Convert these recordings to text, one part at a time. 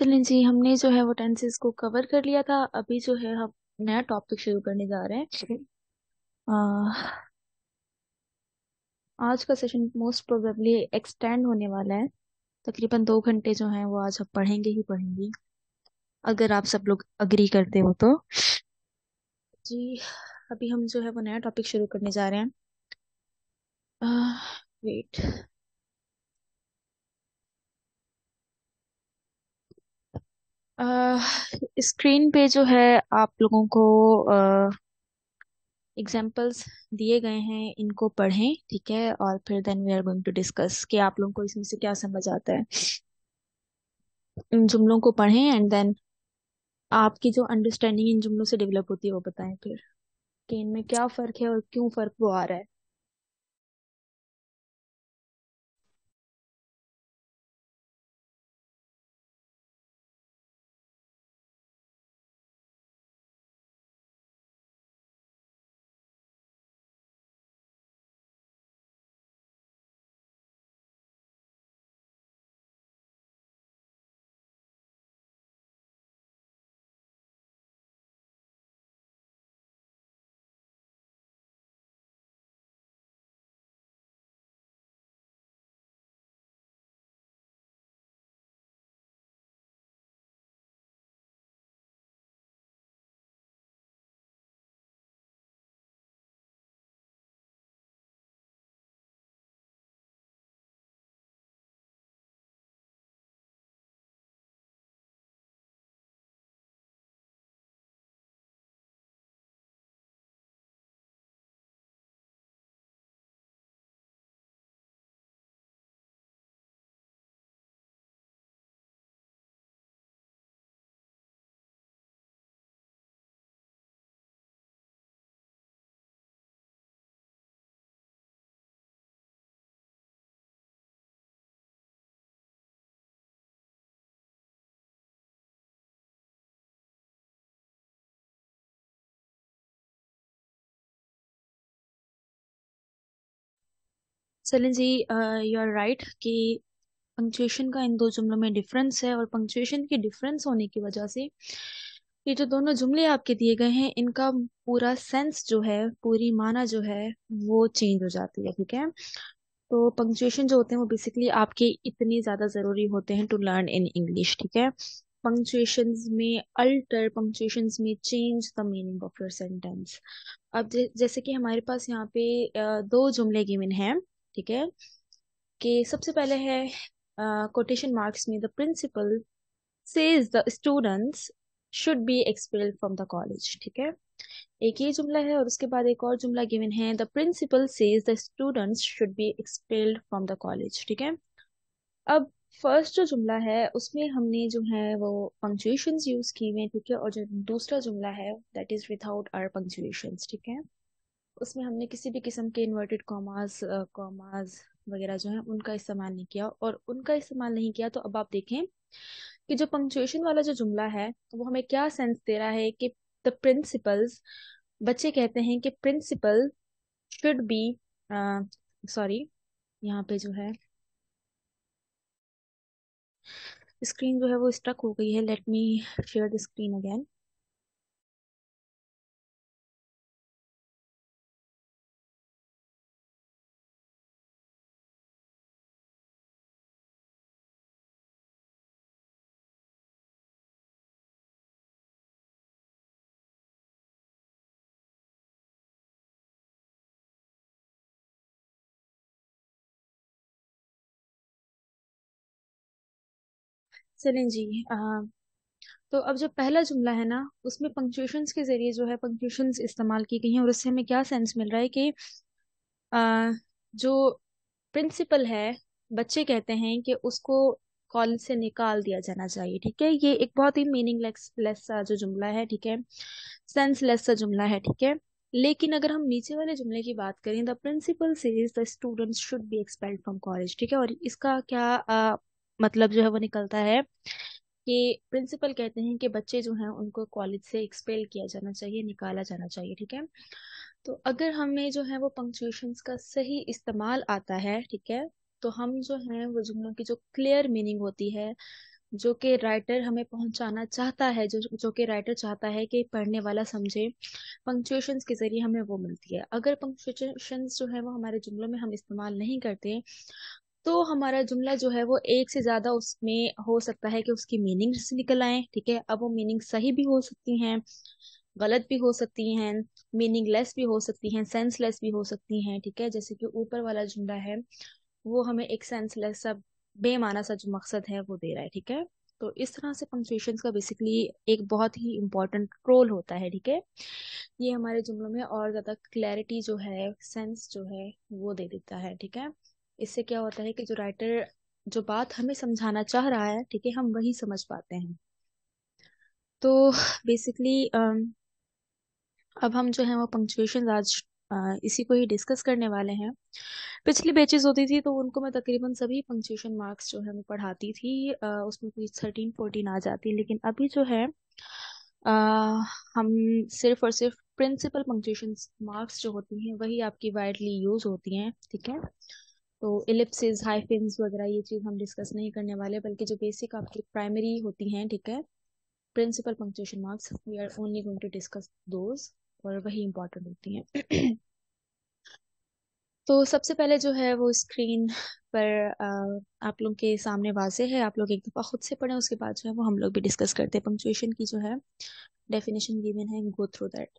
चलें जी, हमने जो है वो टेंसेस को कवर कर लिया था। अभी जो है हम नया टॉपिक शुरू करने जा रहे हैं। आ, आज का सेशन मोस्ट प्रोबेबली एक्सटेंड होने वाला है। तकरीबन 2 घंटे जो हैं वो आज हम पढ़ेंगे ही पढ़ेंगे, अगर आप सब लोग अग्री करते हो तो। जी, अभी हम जो है वो नया टॉपिक शुरू करने जा रहे हैं। वेट। स्क्रीन पे जो है आप लोगों को एग्जाम्पल्स दिए गए हैं, इनको पढ़ें, ठीक है। और फिर then we are going to discuss कि आप लोगों को इसमें से क्या समझ आता है। इन जुमलों को पढ़ें एंड देन आपकी जो अंडरस्टैंडिंग इन जुमलों से डेवलप होती है वो बताएं फिर कि इनमें क्या फ़र्क है और क्यों फ़र्क वो आ रहा है। चलें जी, यू आर राइट कि पंक्चुएशन का इन दो जुमलों में डिफरेंस है, और पंक्चुएशन के डिफरेंस होने की वजह से ये जो दोनों जुमले आपके दिए गए हैं इनका पूरा सेंस जो है, पूरी माना जो है वो चेंज हो जाती है, ठीक है। तो पंक्चुएशन जो होते हैं वो बेसिकली आपके इतनी ज्यादा जरूरी होते हैं टू लर्न इन इंग्लिश, ठीक है। पंक्चुएशंस में अल्टर, पंक्चुएशंस में change the meaning of your sentence. अब जैसे कि हमारे पास यहाँ पे दो जुमले गिवन हैं, ठीक है। कि सबसे पहले है कोटेशन मार्क्स में, the principal says the students should be expelled from the college, ठीक है। एक ये जुमला है और उसके बाद एक और जुमला गिवन है, the principal says the students should be expelled from the college, ठीक है। अब फर्स्ट जो जुमला है उसमें हमने जो है वो पंक्चुएशंस यूज की हुए हैं, ठीक है। और जो दूसरा जुमला है that is without our punctuations, ठीक है। उसमें हमने किसी भी किस्म के इन्वर्टेड कॉमास कॉमास वगैरह जो है उनका इस्तेमाल नहीं किया, और उनका इस्तेमाल नहीं किया तो अब आप देखें कि जो पंक्चुएशन वाला जो जुमला है वो हमें क्या सेंस दे रहा है कि द प्रिंसिपल्स, बच्चे कहते हैं कि प्रिंसिपल शुड बी, सॉरी, यहाँ पे जो है स्क्रीन जो है वो स्ट्रक हो गई है। Let me share the screen again. चलें जी, तो अब जो पहला जुमला है ना उसमें पंक्चुएशंस के जरिए जो है पंक्चुएशंस इस्तेमाल की गई हैं, और उससे हमें क्या सेंस मिल रहा है कि आ, जो प्रिंसिपल है, बच्चे कहते हैं कि उसको कॉलेज से निकाल दिया जाना चाहिए, ठीक है। ये एक बहुत ही मीनिंगलेस लेस सा जो जुमला है, ठीक है, सेंसलेस सा जुमला है, ठीक है। लेकिन अगर हम नीचे वाले जुमले की बात करें, the principal says the students should be expelled from college, ठीक है। और इसका क्या मतलब जो है वो निकलता है कि प्रिंसिपल कहते हैं कि बच्चे जो हैं उनको कॉलेज से एक्सपेल किया जाना चाहिए, निकाला जाना चाहिए, ठीक है। तो अगर हमें जो है वो पंक्चुएशंस का सही इस्तेमाल आता है, ठीक है, तो हम जो है वो जुमलों की जो क्लियर मीनिंग होती है जो कि राइटर हमें पहुंचाना चाहता है, जो जो कि राइटर चाहता है कि पढ़ने वाला समझे, पंक्चुएशंस के जरिए हमें वो मिलती है। अगर पंक्चुएशंस जो है वो हमारे जुमलों में हम इस्तेमाल नहीं करते, तो हमारा जुमला जो है वो एक से ज्यादा उसमें हो सकता है कि उसकी मीनिंग्स निकल आए। ठीक है, अब वो मीनिंग सही भी हो सकती हैं, गलत भी हो सकती हैं, मीनिंगलेस भी हो सकती हैं, सेंसलेस भी हो सकती हैं। ठीक है, जैसे कि ऊपर वाला जुमला है, वो हमें एक सेंसलेस सा, बेमाना सा जो मकसद है वो दे रहा है। ठीक है, तो इस तरह से पंक्चुएशन का बेसिकली एक बहुत ही इंपॉर्टेंट रोल होता है। ठीक है, ये हमारे जुमलों में और ज्यादा क्लैरिटी जो है, सेंस जो है वो दे देता है। ठीक है, इससे क्या होता है कि जो राइटर जो बात हमें समझाना चाह रहा है, ठीक है, हम वही समझ पाते हैं। तो बेसिकली अब हम जो है वो पंक्चुएशन आज इसी को ही डिस्कस करने वाले हैं। पिछली बैचेस होती थी तो उनको मैं तकरीबन सभी पंक्चुएशन मार्क्स जो है मैं पढ़ाती थी, उसमें कोई 13-14 आ जाती, लेकिन अभी जो है अ, हम सिर्फ और सिर्फ प्रिंसिपल पंक्चुएशन मार्क्स जो होती हैं वही आपकी वाइडली यूज होती हैं। ठीक है, तो इलिप्सिस, हाइफिन्स वगैरह ये चीज हम डिस्कस नहीं करने वाले, बल्कि जो बेसिक आपकी प्राइमरी होती हैं, ठीक है, principal punctuation marks, we are only going to discuss those, और वही इंपॉर्टेंट होती हैं। तो सबसे पहले जो है वो स्क्रीन पर आप लोग के सामने वाजे है, आप लोग एक दफ़ा खुद से पढ़ें, उसके बाद जो है वो हम लोग भी डिस्कस करते हैं। पंक्चुएशन की जो है डेफिनेशन गिवन है, गो थ्रू दैट।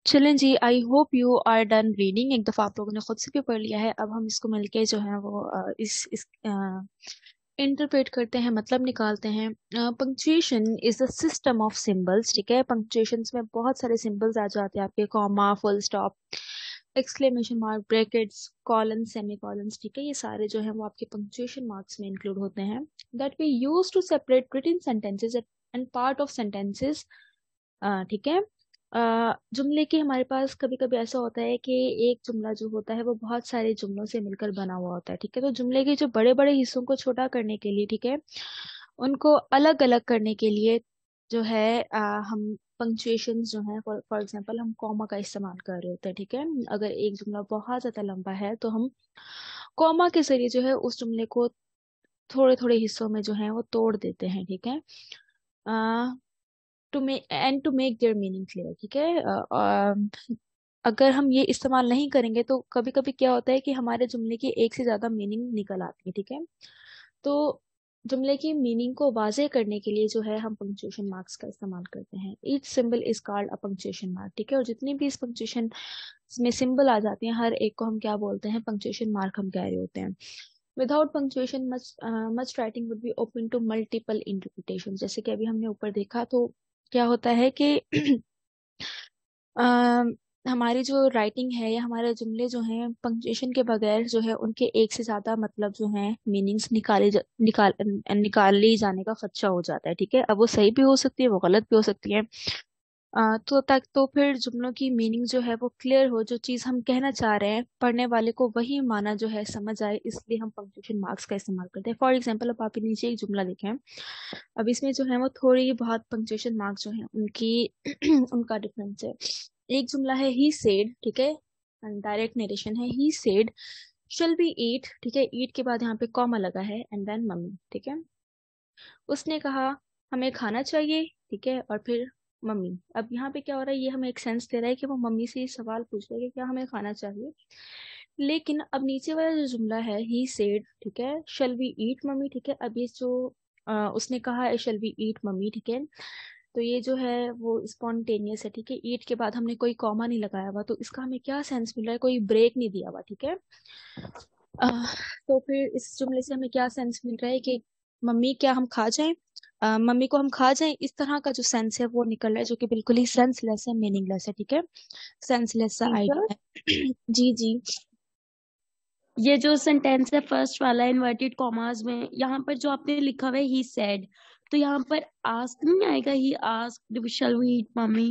चलें जी, I hope you are done reading. एक दफ़ा आप लोगों ने खुद से भी पढ़ लिया है, अब हम इसको मिलके जो है वो इस इंटरप्रेट करते हैं, मतलब निकालते हैं। Punctuation is a system of symbols. ठीक है, पंक्चुएशन में बहुत सारे सिंबल्स आ जाते हैं आपके, comma, full stop, exclamation mark, brackets, colon, semi colons. ठीक है, ये सारे जो है वो आपके पंक्चुएशन मार्क्स में इंक्लूड होते हैं, that we use to separate written sentences and part of sentences. ठीक है, जुमले की हमारे पास कभी कभी ऐसा होता है कि एक जुमला जो होता है वो बहुत सारे जुमलों से मिलकर बना हुआ होता है। ठीक है, तो जुमले के जो बड़े बड़े हिस्सों को छोटा करने के लिए, ठीक है, उनको अलग अलग करने के लिए जो है हम पंक्चुएशन जो है, फॉर एग्जांपल हम कॉमा का इस्तेमाल कर रहे होते हैं। ठीक है, अगर एक जुमला बहुत ज्यादा लंबा है तो हम कॉमा के जरिए जो है उस जुमले को थोड़े थोड़े हिस्सों में जो है वो तोड़ देते हैं। ठीक है, to make their meaning clear. ठीक है, अगर हम ये इस्तेमाल नहीं करेंगे तो कभी कभी क्या होता है कि हमारे जुमले की एक से ज्यादा मीनिंग निकल आती है। ठीक है, तो जुमले की मीनिंग को वाज़ेह करने के लिए जो है हम पंक्चुएशन मार्क्स का इस्तेमाल करते हैं। Each symbol is called a punctuation mark. ठीक है, और जितनी भी इस पंक्चुएशन में सिंबल आ जाते हैं, हर एक को हम क्या बोलते हैं, पंक्चुएशन मार्क हम कह रहे होते हैं। Without punctuation much writing would be open to multiple interpretation. जैसे कि अभी हमने ऊपर देखा, तो क्या होता है कि अम, हमारी जो राइटिंग है या हमारे जुमले जो हैं पंक्चुएशन के बगैर जो है उनके एक से ज्यादा मतलब जो है मीनिंग्स निकाली जाने का खदशा हो जाता है। ठीक है, अब वो सही भी हो सकती है, वो गलत भी हो सकती है। तो फिर जुमलों की मीनिंग जो है वो क्लियर हो, जो चीज़ हम कहना चाह रहे हैं पढ़ने वाले को वही माना जो है समझ आए, इसलिए हम पंक्चुएशन मार्क्स का इस्तेमाल करते हैं। फॉर एग्जांपल, अब आप नीचे एक जुमला देखें, अब इसमें जो है वो थोड़ी बहुत पंक्चुएशन मार्क्स जो है उनकी उनका डिफरेंस है। एक जुमला है ही सेड, ठीक है, डायरेक्ट नरेशन है। He said shall we eat, ठीक है, ईट के बाद यहाँ पे कॉमा लगा है एंड देन मम्मी, ठीक है। उसने कहा हमें खाना चाहिए, ठीक है, और फिर मम्मी। अब यहाँ पे क्या हो रहा है, ये हमें एक सेंस दे रहा है कि वो मम्मी से ये सवाल पूछ रहा है कि क्या हमें खाना चाहिए। लेकिन अब नीचे वाला जो जुमला है ही सेड, ठीक है, शल वी ईट मम्मी, ठीक है, अब ये जो उसने कहा है शल वी ईट मम्मी, ठीक है, तो ये जो है वो स्पॉन्टेनियस है, ठीक है। ईट के बाद हमने कोई कॉमा नहीं लगाया हुआ, तो इसका हमें क्या सेंस मिल रहा है, कोई ब्रेक नहीं दिया हुआ, ठीक है। तो फिर इस जुमले से हमें क्या सेंस मिल रहा है कि मम्मी क्या हम खा जाएं, मम्मी को हम खा जाएं, इस तरह का जो सेंस है वो निकल रहा है, जो कि बिल्कुल ही सेंसलेस है, मीनिंगलेस है, ठीक है, सेंसलेस सा टीचर, आइडिया है। जी जी। ये जो सेंटेंस है फर्स्ट वाला इन्वर्टेड कॉमास में, यहाँ पर जो आपने लिखा हुआ है ही सेड, तो यहाँ पर आस्क नहीं आएगा, he asked shall we eat mummy?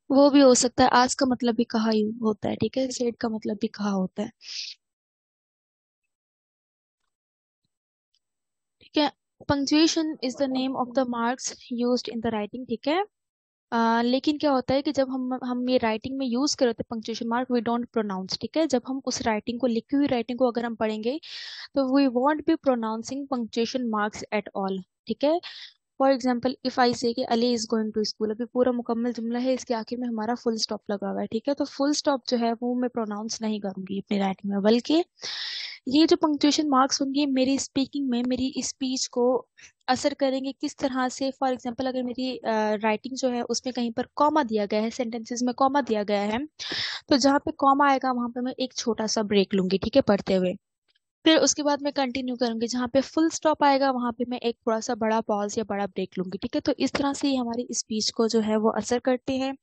वो भी हो सकता है, आज का मतलब भी कहा ही होता है, ठीक है, सेड का मतलब भी कहा होता है, ठीक है। Punctuation is the name of the marks used in the writing, ठीक है। लेकिन क्या होता है कि जब हम ये राइटिंग में यूज कर होते हैं punctuation mark, we don't pronounce, ठीक है। जब हम उस राइटिंग को, लिखी हुई राइटिंग को अगर हम पढ़ेंगे तो we won't be pronouncing punctuation marks at all, ठीक है। For example if I say कि Ali is going to school, अभी पूरा मुकम्मल जुमला है, इसके आखिर में हमारा फुल स्टॉप लगा हुआ है, ठीक है, तो फुल स्टॉप जो है वो मैं प्रोनाउंस नहीं करूंगी अपनी राइटिंग में, बल्कि ये जो पंक्चुएशन मार्क्स होंगे मेरी स्पीकिंग में, मेरी स्पीच को असर करेंगे किस तरह से। फॉर एग्जाम्पल अगर मेरी राइटिंग जो है उसमें कहीं पर कॉमा दिया गया है, सेंटेंसेस में कॉमा दिया गया है, तो जहाँ पे कॉमा आएगा वहां पे मैं एक छोटा सा ब्रेक लूंगी, ठीक है, पढ़ते हुए। फिर उसके बाद मैं कंटिन्यू करूंगी, जहाँ पे फुल स्टॉप आएगा वहां पे मैं एक थोड़ा सा बड़ा पॉज या बड़ा ब्रेक लूंगी, ठीक है। तो इस तरह से ये हमारी स्पीच को जो है वो असर करते हैं,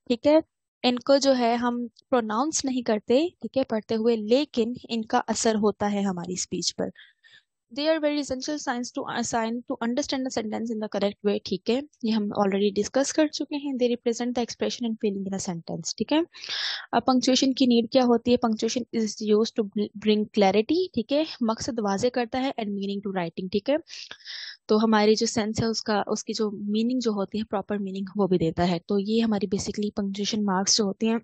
ठीक है। इनको जो है हम प्रोनाउंस नहीं करते, ठीक है, पढ़ते हुए, लेकिन इनका असर होता है हमारी स्पीच पर। They are very essential signs to assign to understand the sentence in the correct way, ठीक है, ये हम ऑलरेडी डिस्कस कर चुके हैं। They represent the expression and feeling in a sentence, ठीक है। अब पंक्चुएशन की नीड क्या होती है, punctuation is use to bring clarity, ठीक है, मकसद वाजे करता है, एंड मीनिंग टू राइटिंग, ठीक है। तो हमारी जो सेंस है उसका, उसकी जो मीनिंग जो होती है, प्रॉपर मीनिंग वो भी देता है। तो ये हमारी बेसिकली पंक्चुएशन मार्क्स जो होते हैं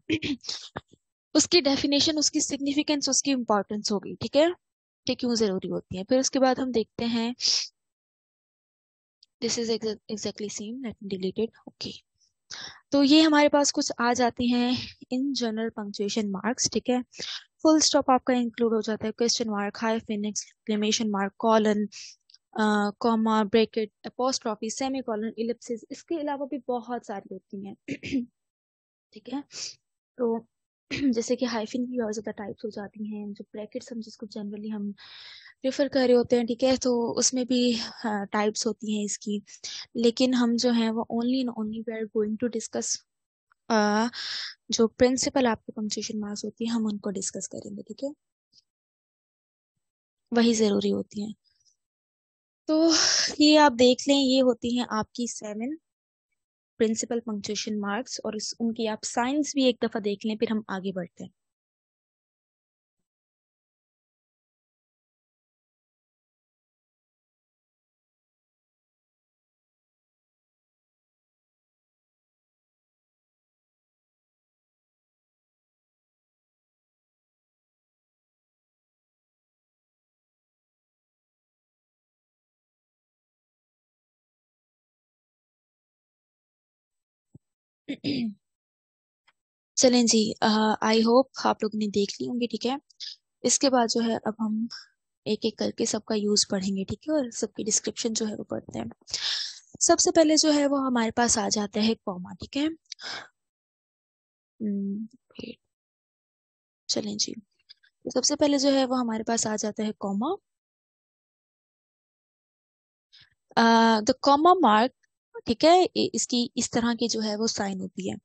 उसकी डेफिनेशन, उसकी सिग्निफिकेंस, उसकी इंपॉर्टेंस होगी, ठीक है, कि क्यों जरूरी होती है। फिर उसके बाद हम देखते हैं, this is exactly same, let me delete it, okay. तो ये हमारे पास कुछ आ जाती हैं इन जनरल पंक्चुएशन मार्क्स, ठीक है। फुल स्टॉप आपका इंक्लूड हो जाता है, question mark, hyphen, exclamation mark, colon, comma, bracket, apostrophe, semi colon, ellipsis, इसके अलावा भी बहुत सारी होती हैं ठीक है। तो जैसे कि हाइफिन की और ज्यादा टाइप्स हो जाती हैं, जो ब्रैकेट्स हम जिसको जनरली हम प्रेफर कर रहे होते हैं, ठीक है, तो उसमें भी टाइप्स होती हैं इसकी। लेकिन हम जो है वो only and only we are going to discuss, जो प्रिंसिपल आपके पंक्चुएशन मार्क्स होती है हम उनको डिस्कस करेंगे, ठीक है, वही जरूरी होती हैं। तो ये आप देख लें, ये होती हैं आपकी 7 प्रिंसिपल पंक्चुएशन मार्क्स, और उनकी आप साइंस भी एक दफा देख लें, फिर हम आगे बढ़ते हैं। चलें जी, आई होप आप लोगों ने देख ली होंगी, ठीक है। इसके बाद जो है अब हम एक एक करके सबका यूज पढ़ेंगे, ठीक है, और सबकी डिस्क्रिप्शन जो है वो पढ़ते हैं। सबसे पहले जो है वो हमारे पास आ जाता है कॉमा, ठीक है। wait, चलें जी, तो सबसे पहले जो है वो हमारे पास आ जाता है कॉमा। द कॉमा मार्क, ठीक है, इसकी इस तरह की जो है वो साइन होती है,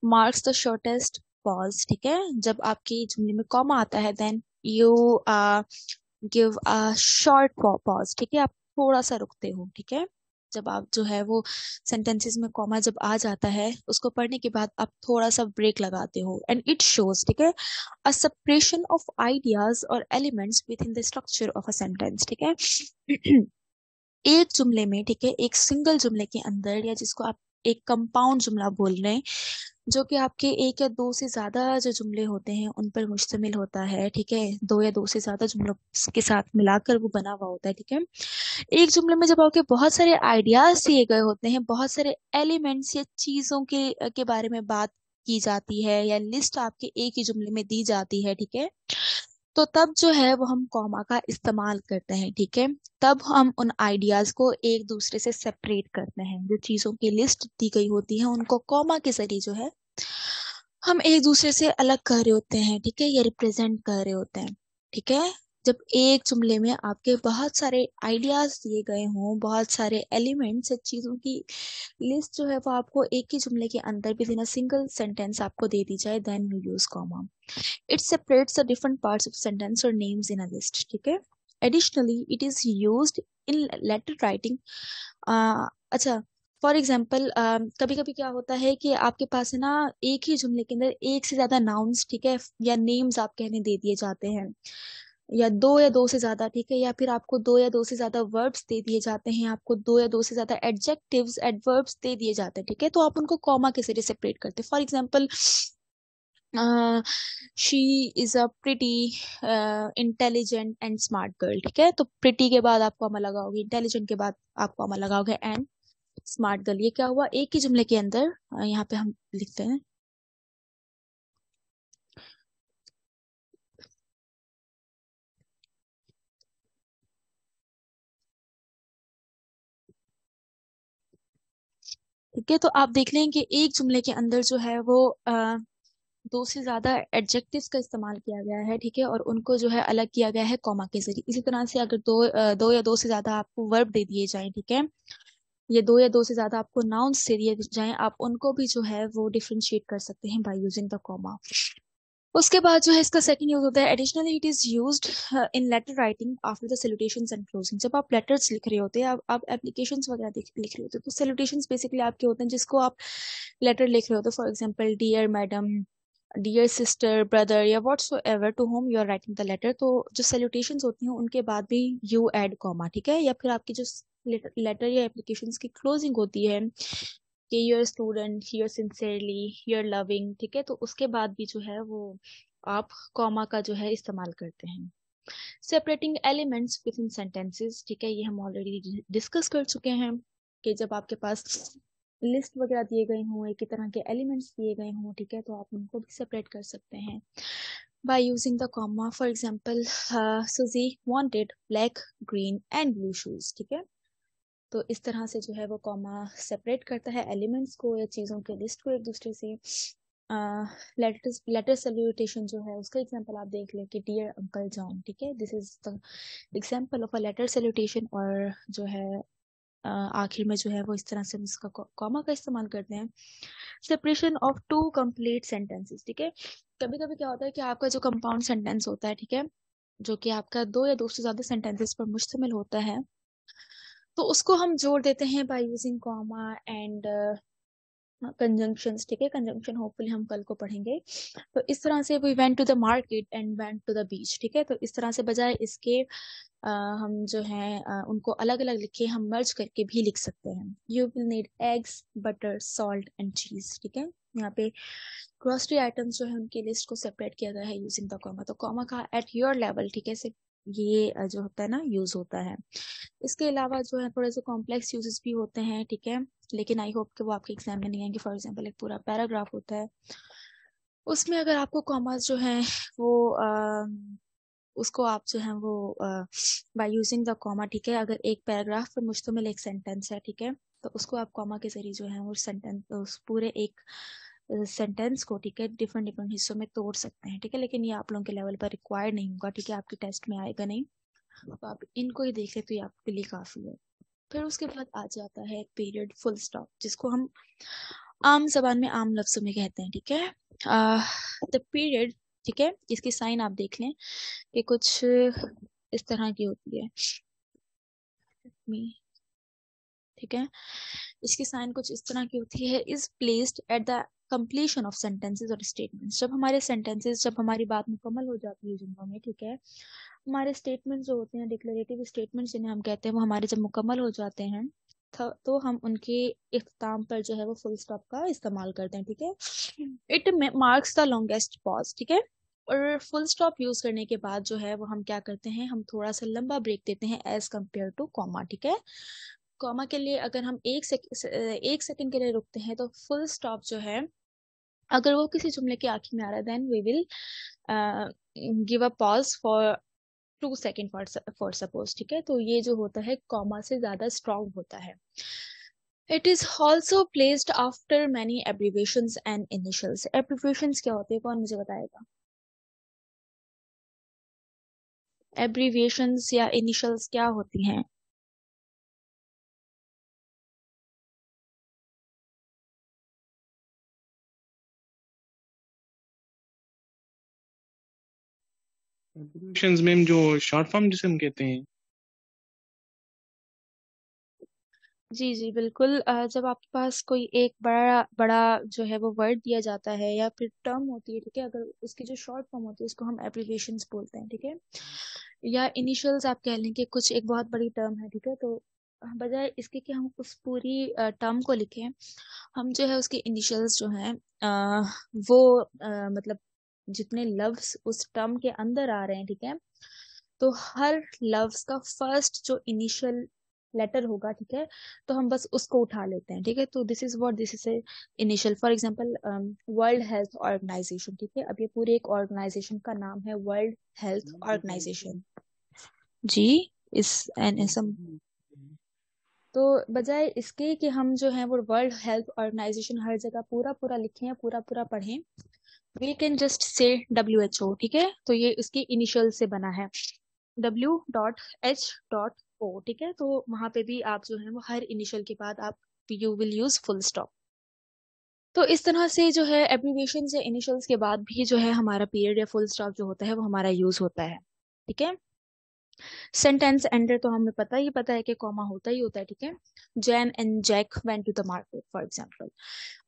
मार्क्स द शॉर्टेस्ट पॉज, ठीक है। जब आपकी जुमले में कॉमा आता है then you give a short pause, ठीक है, आप थोड़ा सा रुकते हो, ठीक है। जब आप जो है वो सेंटेंसेस में कॉमा जब आ जाता है उसको पढ़ने के बाद आप थोड़ा सा ब्रेक लगाते हो, एंड इट शोज, ठीक है, अ सेपरेशन ऑफ आइडियाज और elements with in the structure of a sentence, ठीक है। एक जुमले में, ठीक है, एक सिंगल जुमले के अंदर, या जिसको आप एक कंपाउंड जुमला बोल रहे हैं, जो कि आपके एक या दो से ज्यादा जो जुमले होते हैं उन पर मुश्तमिल होता है, ठीक है। दो या दो से ज्यादा जुमलों के साथ मिलाकर वो बना हुआ होता है, ठीक है। एक जुमले में जब आपके बहुत सारे आइडियाज दिए गए होते हैं, बहुत सारे एलिमेंट्स या चीजों के बारे में बात की जाती है, या लिस्ट आपके एक ही जुमले में दी जाती है, ठीक है, तो तब जो है वो हम कॉमा का इस्तेमाल करते हैं, ठीक है। तब हम उन आइडियाज को एक दूसरे से सेपरेट करते हैं। जो चीजों की लिस्ट दी गई होती है उनको कॉमा के जरिए जो है हम एक दूसरे से अलग कर रहे होते हैं, ठीक है, या रिप्रेजेंट कर रहे होते हैं, ठीक है। जब एक जुमले में आपके बहुत सारे आइडियाज दिए गए हों, बहुत सारे एलिमेंट्स या चीजों की लिस्ट जो है वो आपको एक ही जुमले के अंदर भी इन सिंगल सेंटेंस आपको दे दी जाए, then you use comma. It separates the different parts of sentence or names in a list, ठीक है। Additionally, it is used in letter writing. अच्छा, फॉर एग्जाम्पल कभी कभी क्या होता है कि आपके पास है ना एक ही जुमले के अंदर एक से ज्यादा नाउन्स, ठीक है, या नेम्स आप कहने दे दिए जाते हैं, या दो से ज्यादा, ठीक है, या फिर आपको दो या दो से ज्यादा वर्ब्स दे दिए जाते हैं, आपको दो या दो से ज्यादा एडजेक्टिव्स एडवर्ब्स दे दिए जाते हैं, ठीक है, तो आप उनको कॉमा के जरिए सेपरेट करते हैं। For example, she is a pretty intelligent and smart girl, ठीक है, तो प्रिटी के बाद आप कॉमा लगाओगे, इंटेलिजेंट के बाद आप कॉमा लगाओगे, एंड स्मार्ट गर्ल। ये क्या हुआ, एक ही जुमले के अंदर, यहाँ पे हम लिखते हैं, ठीक है। तो आप देख लें कि एक जुमले के अंदर जो है वो दो से ज्यादा एडजेक्टिव्स का इस्तेमाल किया गया है, ठीक है, और उनको जो है अलग किया गया है कॉमा के जरिए। इसी तरह से अगर दो या दो से ज्यादा आपको वर्ब दे दिए जाएं, ठीक है, ये दो या दो से ज्यादा आपको नाउन्स दे दिए जाएं, आप उनको भी जो है वो डिफरेंशिएट कर सकते हैं बाय यूजिंग द कॉमा। उसके बाद जो है इसका सेकंड यूज होता है, additionally it is used in letter writing after the salutations and closing. जब आप लेटर्स लिख रहे होते हैं, आप एप्लीकेशंस वगैरह लिख रहे होते हैं, तो सैल्यूटेशंस बेसिकली आपके होते हैं जिसको आप लेटर लिख रहे होते हैं। For example, dear madam, dear sister, brother, या whatsoever to whom you are writing the letter, तो जो सैल्यूटेशंस होती हैं उनके बाद भी यू ऐड कॉमा, ठीक है। या फिर आपकी जो लेटर या एप्लीकेशंस की क्लोजिंग होती है कि your student, your sincerely, your loving, ठीक है, तो उसके बाद भी जो है वो आप कॉमा का जो है इस्तेमाल करते हैं। Separating elements with in sentences, ठीक है, ये हम ऑलरेडी डिस्कस कर चुके हैं कि जब आपके पास लिस्ट वगैरह दिए गए हों, एक ही तरह के एलिमेंट्स दिए गए हों, ठीक है, तो आप उनको भी सेपरेट कर सकते हैं by using the comma. For example, Susie wanted black, green and blue shoes, ठीक है, तो इस तरह से जो है वो कॉमा सेपरेट करता है एलिमेंट्स को या चीज़ों के लिस्ट को एक दूसरे से। लेटर सैल्यूटेशन जो है उसका एग्जांपल आप देख लें कि डियर अंकल जॉन, ठीक है, this is the example of a letter salutation. और जो है आखिर में जो है वो इस तरह से हम इसका कॉमा का इस्तेमाल करते हैं। Separation of two complete sentences, ठीक है, कभी कभी क्या होता है कि आपका जो कंपाउंड सेंटेंस होता है, ठीक है, जो कि आपका दो या दो से ज्यादा सेंटेंसेस पर मुश्तमिल होता है, तो उसको हम जोड़ देते हैं by using comma and conjunctions, ठीक है, कंजंक्शन होपफुली हम कल को पढ़ेंगे। तो इस तरह से we went to the market and went to the beach, ठीक है, तो इस तरह से बजाय इसके हम जो है उनको अलग अलग लिखे, हम मर्ज करके भी लिख सकते हैं। You will need eggs, butter, salt and चीज, ठीक है, यहाँ पे ग्रोसरी आइटम्स जो है उनकी लिस्ट को सेपरेट किया गया है यूजिंग द कॉमा। तो कॉमा का एट योर लेवल, ठीक है, से ये जो होता है ना यूज होता है। इसके अलावा जो है थोड़े से कॉम्प्लेक्स यूजेस भी होते हैं, ठीक है, लेकिन आई होप कि वो आपके एग्जाम में नहीं आएंगे। फॉर एग्जांपल, एक पूरा पैराग्राफ होता है, उसमें अगर आपको कॉमास जो है वो उसको आप जो है वो बाय यूजिंग द कॉमा, ठीक है, अगर एक पैराग्राफ पर मुश्तमिल एक सेंटेंस है, ठीक है, तो उसको आप कॉमा के जरिए जो है वो सेंटेंस, उस पूरे एक सेंटेंस को, ठीक है, डिफरेंट डिफरेंट हिस्सों में तोड़ सकते हैं, ठीक है, लेकिन ये आप लोगों के लेवल पर रिक्वायर्ड नहीं होगा, ठीक है, आपके टेस्ट में आएगा नहीं, तो आप इनको ही देख ले तो ये आपके लिए काफी है। फिर उसके बाद आ जाता है पीरियड, फुल स्टॉप, जिसको हम आम जबान में आम लफ्जों में कहते हैं, ठीक है। द पीरियड, ठीक है, इसकी साइन आप देख लें कि कुछ इस तरह की होती है, ठीक है, इसकी साइन कुछ इस तरह की होती है, is placed at the completion of sentences और स्टेटमेंट्स। जब हमारे सेंटेंसेस, जब हमारी बात मुकम्मल हो जाती है जुमलों में, ठीक है, हमारे स्टेटमेंट्स जो होते हैं, डिक्लेरेटिव स्टेटमेंट्स जिन्हें हम कहते हैं, वो हमारे जब मुकम्मल हो जाते हैं, तो हम उनके इख्तिताम पर जो है वो फुल स्टॉप का इस्तेमाल करते हैं, ठीक है। It marks the longest pause, ठीक है। और फुल स्टॉप यूज करने के बाद जो है वो हम क्या करते हैं, हम थोड़ा सा लंबा ब्रेक देते हैं एज कम्पेयर टू कॉमा, ठीक है। कॉमा के लिए अगर हम एक सेकंड के लिए रुकते हैं, तो फुल स्टॉप जो है अगर वो किसी जुमले के आखिर में आ रहा है, then we will give a pause for 2 second for suppose, ठीक है। तो ये जो होता है कॉमा से ज्यादा स्ट्रांग होता है। It is also placed after many abbreviations and initials. Abbreviations क्या होते हैं, कौन मुझे बताएगा? एब्रीवेशंस या इनिशियल्स क्या होती हैं? एब्रिविएशंस में जो शॉर्ट फॉर्म जिसे हम कहते हैं। जी जी बिल्कुल। जब आपके पास कोई एक बड़ा बड़ा जो है वो वर्ड दिया जाता है या फिर टर्म होती है, ठीक है, अगर उसकी जो शॉर्ट फॉर्म होती है उसको हम एब्रीविएशंस बोलते हैं, ठीक है। या इनिशियल्स आप कह लें कि कुछ एक बहुत बड़ी टर्म है, ठीक है, तो बजाय इसके कि हम उस पूरी टर्म को लिखें, हम जो है उसके इनिशियल्स जो हैं वो मतलब जितने लफ्ज उस टर्म के अंदर आ रहे हैं, ठीक है, तो हर लफ्ज का फर्स्ट जो इनिशियल लेटर होगा, ठीक है, तो हम बस उसको उठा लेते हैं, ठीक है। तो this is a initial. For example world health organization, ठीक है, अब ये पूरे एक ऑर्गेनाइजेशन का नाम है वर्ल्ड हेल्थ ऑर्गेनाइजेशन। जी, इस एन एस एम। तो बजाय इसके कि हम जो है वो वर्ल्ड हेल्थ ऑर्गेनाइजेशन हर जगह पूरा पूरा लिखें, पूरा पूरा पढ़ें, we can just say WHO, ठीक है। तो ये इसके इनिशियल से बना है, W.H.O, ठीक है। तो वहां पे भी आप जो है वो हर इनिशियल के बाद आप you will use full stop. तो इस तरह से जो है एब्रीविएशन या इनिशियल्स के बाद भी जो है हमारा पीरियड या फुल स्टॉप जो होता है वो हमारा यूज होता है, ठीक है। सेंटेंस एंडर तो हमें पता है कि कॉमा होता ही होता है, ठीक है। Jane and Jack went to the market, for example,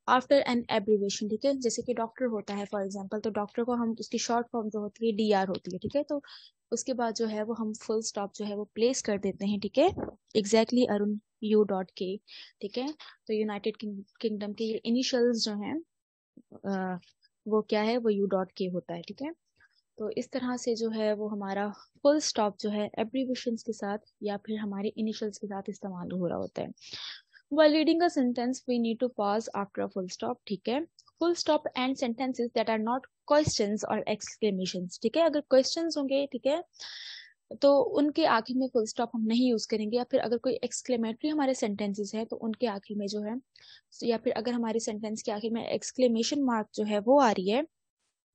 after an abbreviation, ठीक है। जैसे कि डॉक्टर होता है फॉर एग्जांपल, तो डॉक्टर को हम उसकी शॉर्ट फॉर्म जो होती है DR होती है, ठीक है। तो उसके बाद जो है वो हम फुल स्टॉप जो है वो प्लेस कर देते हैं, ठीक है। एग्जैक्टली अरुण U.K, ठीक है। तो यूनाइटेड किंगडम के ये इनिशियल्स जो हैं वो क्या है, वो U.K होता है, ठीक है। तो इस तरह से जो है वो हमारा फुल स्टॉप जो है एब्रीविएशंस के साथ या फिर हमारे इनिशियल्स के साथ इस्तेमाल हो रहा होता है। While reading a sentence, we need to pause after a full stop, ठीक है। Full stop and sentences that are not questions or exclamations, ठीक है। अगर questions होंगे, ठीक है, तो उनके आखिर में फुल स्टॉप हम नहीं यूज करेंगे। या फिर अगर कोई एक्सक्लेमेटरी हमारे सेंटेंसेस है तो उनके आखिर में जो है, या फिर अगर हमारे सेंटेंस के आखिर में एक्सक्लेमेशन मार्क जो है वो आ रही है,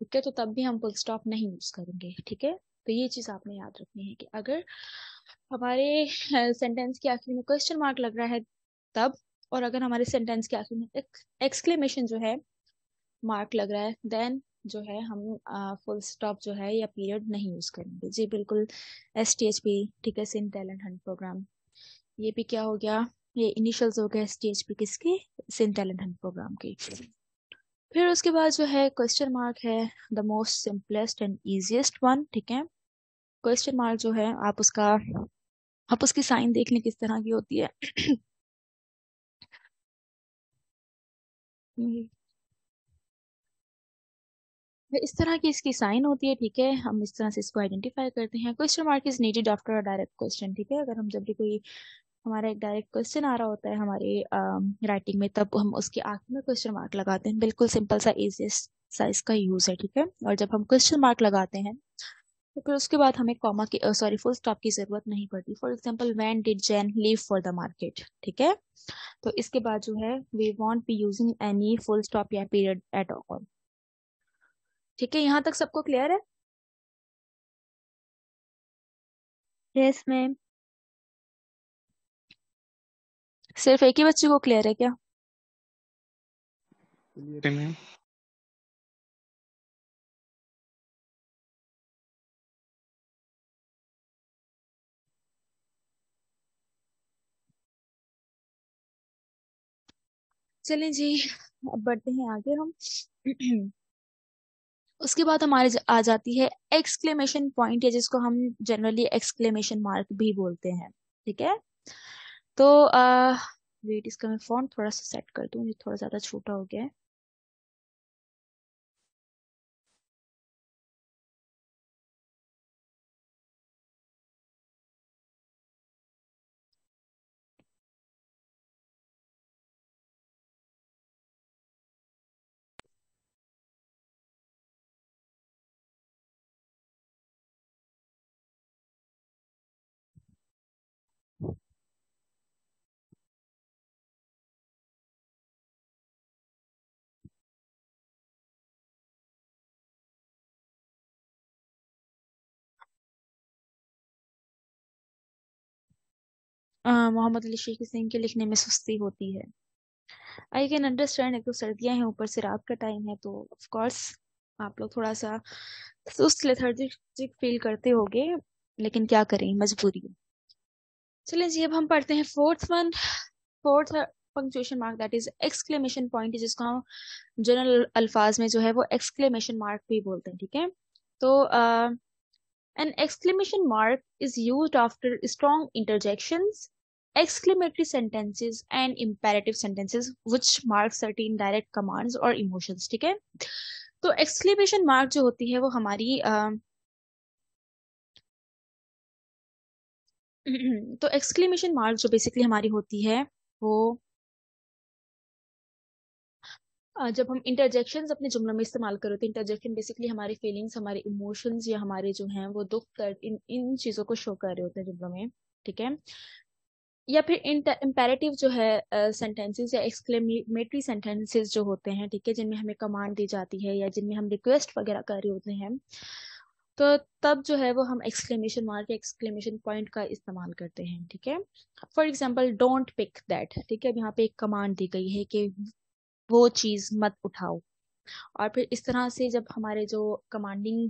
ठीक है, तो तब भी हम फुल स्टॉप नहीं यूज करेंगे, ठीक है। तो ये चीज आपने याद रखनी है कि अगर हमारे सेंटेंस के आखिर में क्वेश्चन मार्क लग रहा है तब, और अगर हमारे सेंटेंस के आखिर में एक्सक्लेमेशन जो है मार्क लग रहा है, देन जो है हम फुल स्टॉप जो है या पीरियड नहीं यूज करेंगे। जी बिल्कुल। STHP, ठीक है, सिन टैलेंट हंट प्रोग्राम। ये भी क्या हो गया, ये इनिशियल्स हो गया STHP किसके, सिन टैलेंट हंट प्रोग्राम की। फिर उसके बाद जो है क्वेश्चन मार्क है the most simplest and easiest one, ठीक है। क्वेश्चन मार्क जो है आप उसकी साइन देख लें किस तरह की होती है। इस तरह की इसकी साइन होती है, ठीक है। हम इस तरह से इसको आइडेंटिफाई करते हैं। Question mark is needed after a direct question, ठीक है। अगर हम जब भी कोई हमारा एक डायरेक्ट क्वेश्चन आ रहा होता है हमारे राइटिंग में, तब हम उसके आखिर में क्वेश्चन मार्क लगाते हैं। बिल्कुल सिंपल सा इजिएस्ट सा इसका यूज है, ठीक है। और जब हम क्वेश्चन मार्क लगाते हैं तो फिर उसके बाद हमें कॉमा की सॉरी फुल स्टॉप की जरूरत नहीं पड़ती। For example, when did Jane leave for the market, ठीक है। तो इसके बाद जो है we won't be using any full stop या पीरियड एट ऑल, ठीक है। यहाँ तक सबको क्लियर है? Yes ma'am. सिर्फ एक ही बच्चे को क्लियर है क्या? क्लियर है मैम। चलें जी, अब बढ़ते हैं आगे हम। उसके बाद हमारे आ जाती है एक्सक्लेमेशन पॉइंट, या जिसको हम जनरली एक्सक्लेमेशन मार्क भी बोलते हैं, ठीक है। तो वेट, इसका मैं फॉन्ट थोड़ा सा सेट कर दूँ, ये थोड़ा ज़्यादा छोटा हो गया है। मोहम्मद अली शेख सिंह के लिखने में सुस्ती होती है। आई कैन अंडरस्टैंड, एक तो सर्दियां हैं, ऊपर से रात का टाइम है, तो ऑफ कोर्स आप लोग थोड़ा सा सुस्त लेथार्जिक फील करते होगे, लेकिन क्या करें, मजबूरी है। चलिए जी, अब हम पढ़ते हैं fourth one. Fourth punctuation mark, that is exclamation point, जिसको हम जनरल अल्फाज में जो है वो एक्सक्लेमेशन मार्क भी बोलते हैं, ठीक है। तो an exclamation mark is used after strong interjections, exclamatory sentences and imperative sentences which mark certain direct commands or emotions, ठीक है। तो exclamation mark जो होती है वो हमारी तो exclamation mark जो बेसिकली हमारी होती है वो जब हम इंटरजेक्शंस अपने जुमलों में इस्तेमाल करो, तो इंटरजेक्शन बेसिकली हमारी फीलिंग्स, हमारे इमोशंस या हमारे जो हैं वो दुख दर्द, इन इन चीज़ों को शो कर रहे होते हैं जुमलों में, ठीक है। या फिर इम्पेरेटिव जो है सेंटेंसेस या एक्सक्लेमेटरी सेंटेंसेस जो होते हैं, ठीक है, जिनमें हमें कमांड दी जाती है या जिनमें हम रिक्वेस्ट वगैरह कर रहे होते हैं, तो तब जो है वो हम एक्सक्लेमेशन मार्क या एक्सक्लेमेशन पॉइंट का इस्तेमाल करते हैं, ठीक है। For example, don't pick that, ठीक है, अब यहाँ पे एक कमांड दी गई है कि वो चीज मत उठाओ। और फिर इस तरह से जब हमारे जो कमांडिंग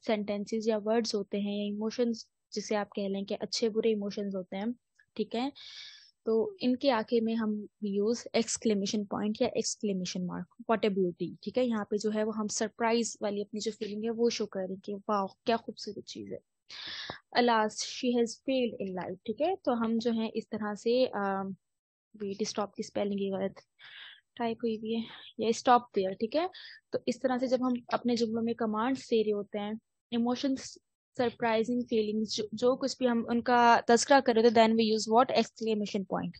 सेंटेंसेस या वर्ड्स होते हैं या इमोशंस, जिसे आप कह लें कि अच्छे बुरे इमोशंस होते हैं, ठीक है, तो इनके आगे में हम यूज एक्सक्लेमेशन पॉइंट या exclamation mark, what a beauty, ठीक है। यहाँ पे जो है वो हम सरप्राइज वाली अपनी जो फीलिंग है वो शो करें कि वाह क्या खूबसूरत चीज है। Alas she has failed in life, ठीक है, तो हम जो है इस तरह से वेट, स्टॉप की स्पेलिंग ही गलत टाइप हुई हुई है, या स्टॉप देयर, ठीक है। तो इस तरह से जब हम अपने जुमलों में कमांड्स दे रहे होते हैं, इमोशंस, सरप्राइजिंग फीलिंग्स, जो कुछ भी हम उनका तस्करा कर रहे होते हैं, then we use what, exclamation point.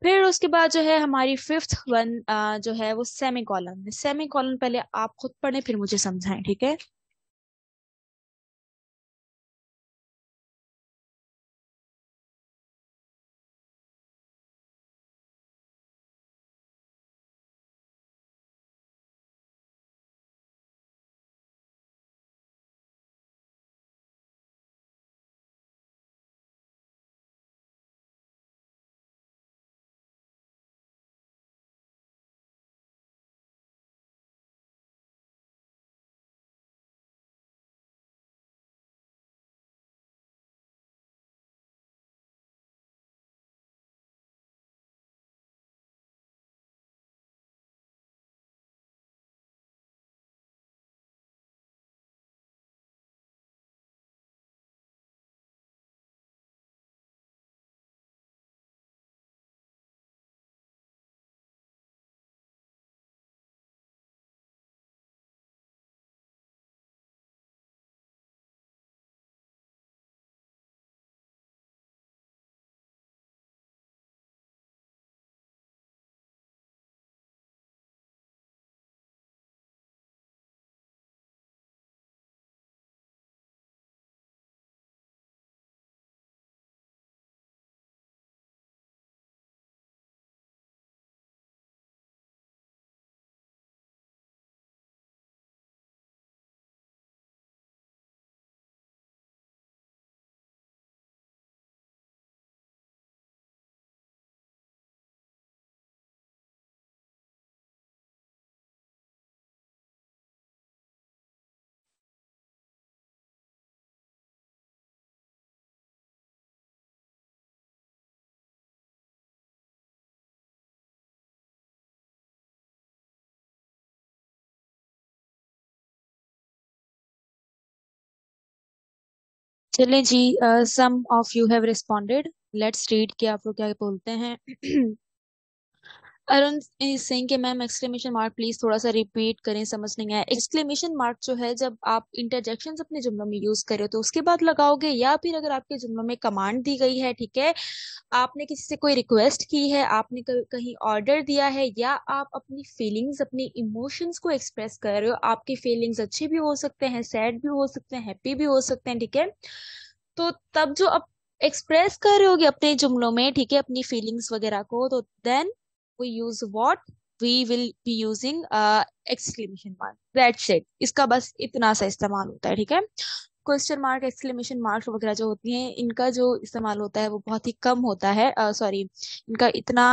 फिर उसके बाद जो है हमारी फिफ्थ वन जो है वो सेमी कॉलन। सेमी कॉलन पहले आप खुद पढ़ें फिर मुझे समझाएं, ठीक है। चलें जी, some of you have responded. Let's read कि आप लोग क्या बोलते हैं। अरुण सिंह के मैम एक्सक्लेमेशन मार्क प्लीज थोड़ा सा रिपीट करें, समझ नहीं आया। एक्सक्लेमेशन मार्क जो है जब आप इंटरजेक्शंस अपने जुमलों में यूज करो तो उसके बाद लगाओगे, या फिर अगर आपके जुमलों में कमांड दी गई है, ठीक है, आपने किसी से कोई रिक्वेस्ट की है, आपने कहीं ऑर्डर दिया है, या आप अपनी फीलिंग्स अपनी इमोशंस को एक्सप्रेस कर रहे हो, आपकी फीलिंग्स अच्छे भी हो सकते हैं, सैड भी हो सकते हैं, हैप्पी भी हो सकते हैं, ठीक है, तो तब जो आप एक्सप्रेस कर रहे होगे अपने जुमलों में, ठीक है, अपनी फीलिंग्स वगैरह को, तो then we use what we will be using exclamation mark, that's it। इसका बस इतना सा इस्तेमाल होता है, ठीक है। क्वेश्चन मार्क एक्सक्लेमेशन मार्क वगैरह जो होती हैं इनका जो इस्तेमाल होता है वो बहुत ही कम होता है, सॉरी, इनका इतना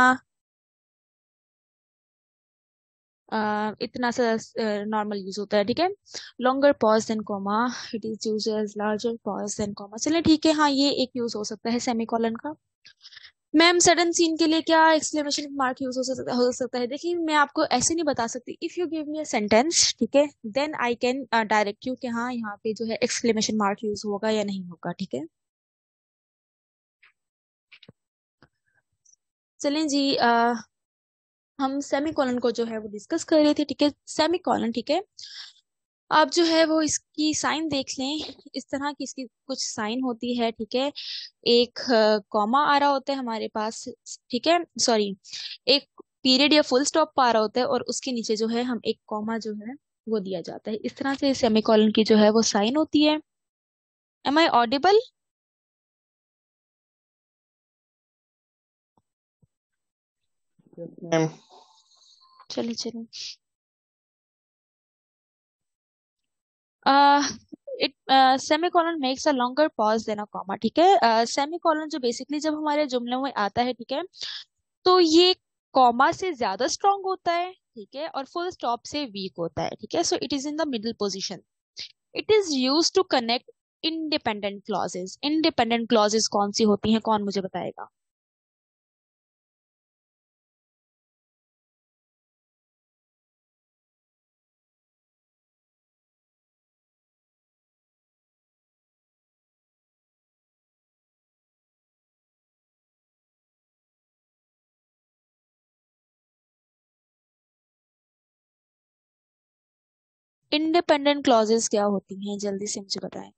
सा नॉर्मल यूज होता है, ठीक है। Longer pause than comma, it is use as larger pause than comma, चलिए ठीक है, हाँ ये एक यूज हो सकता है सेमीकोलन का। मैम सडन सीन के लिए क्या एक्सक्लेमेशन मार्क यूज हो सकता है? देखिए मैं आपको ऐसे नहीं बता सकती, if you give me a sentence, ठीक है, then I can direct you कि हाँ यहाँ पे जो है एक्सक्लेमेशन मार्क यूज होगा या नहीं होगा, ठीक है। चलें जी, हम सेमीकोलन को जो है वो डिस्कस कर रहे थे, ठीक है। सेमीकोलन, ठीक है, आप जो है वो इसकी साइन देख लें, इस तरह की इसकी कुछ साइन होती है, ठीक है। एक कॉमा आ रहा होता है हमारे पास, ठीक है, सॉरी, एक पीरियड या फुल स्टॉप आ रहा होता है, और उसके नीचे जो है हम एक कॉमा जो है वो दिया जाता है, इस तरह से सेमीकोलन की जो है वो साइन होती है। M I audible? मैम चलिए चलिए, it semicolon makes a longer pause than a comma, ठीक है। सेमीकोलन जो बेसिकली जब हमारे जुमलों में आता है, ठीक है, तो ये कॉमा से ज्यादा स्ट्रांग होता है, ठीक है, और फुल स्टॉप से वीक होता है, ठीक है। So it is in the middle position. It is use to connect independent clauses. Independent clauses कौन सी होती हैं, कौन मुझे बताएगा? इंडिपेंडेंट क्लॉजेज क्या होती हैं, जल्दी से मुझे बताएं।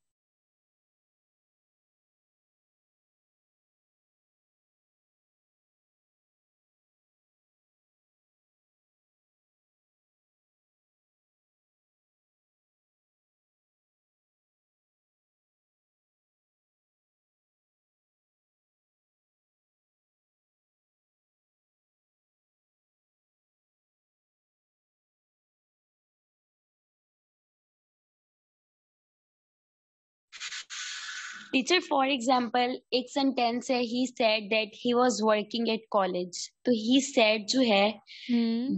टीचर फॉर एग्जाम्पल एक सेंटेंस है, he said that he was working at college, तो ही सेड जो है